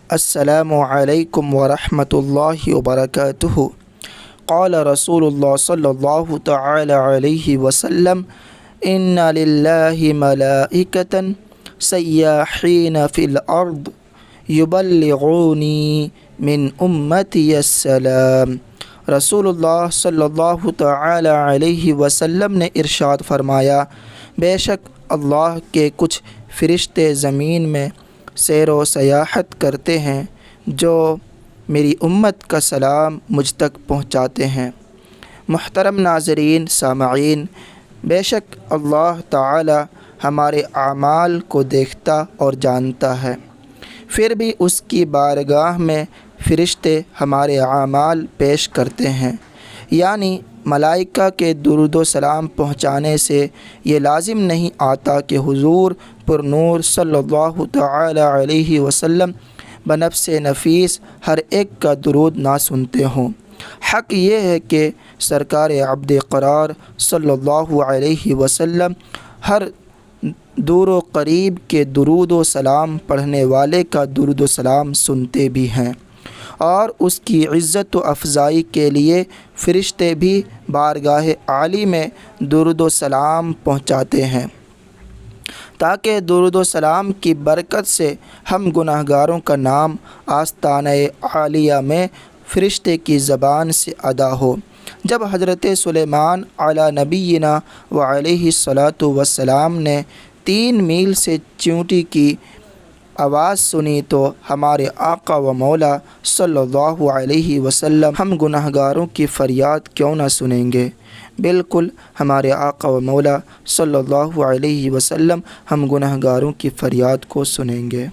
السلام علیکم ورحمۃ اللہ وبرکاتہ۔ قال رسول اللہ صلی اللہ تعالی علیہ وسلم ان للہ ملائکۃ سیاحین فی الارض یبلغونی من امتی السلام۔ رسول اللہ صلی اللہ تعالی علیہ وسلم نے ارشاد فرمایا، بے شک اللہ کے کچھ فرشتے زمین میں سیر و سیاحت کرتے ہیں جو میری امت کا سلام مجھ تک پہنچاتے ہیں۔ محترم ناظرین سامعین، بے شک اللہ تعالی ہمارے اعمال کو دیکھتا اور جانتا ہے، پھر بھی اس کی بارگاہ میں فرشتے ہمارے اعمال پیش کرتے ہیں، یعنی ملائکہ کے درود و سلام پہنچانے سے یہ لازم نہیں آتا کہ حضور پر نور صلی اللہ تعالی علیہ وسلم بنفس نفیس ہر ایک کا درود نہ سنتے ہوں۔ حق یہ ہے کہ سرکار عبد قرار صلی اللہ علیہ وسلم ہر دور و قریب کے درود و سلام پڑھنے والے کا درود و سلام سنتے بھی ہیں، اور اس کی عزت و افزائی کے لیے فرشتے بھی بارگاہ عالی میں درود و سلام پہنچاتے ہیں، تاکہ درود و سلام کی برکت سے ہم گناہگاروں کا نام آستانہ عالیہ میں فرشتے کی زبان سے ادا ہو۔ جب حضرت سلیمان علی نبینا و علیہ الصلاۃ والسلام نے 3 میل سے چیونٹی کی آواز سنی تو ہمارے آقا و مولا صلی اللہ علیہ وسلم ہم گناہگاروں کی فریاد کیوں نہ سنیں گے؟ بالکل ہمارے آقا و مولا صلی اللہ علیہ وسلم ہم گناہگاروں کی فریاد کو سنیں گے۔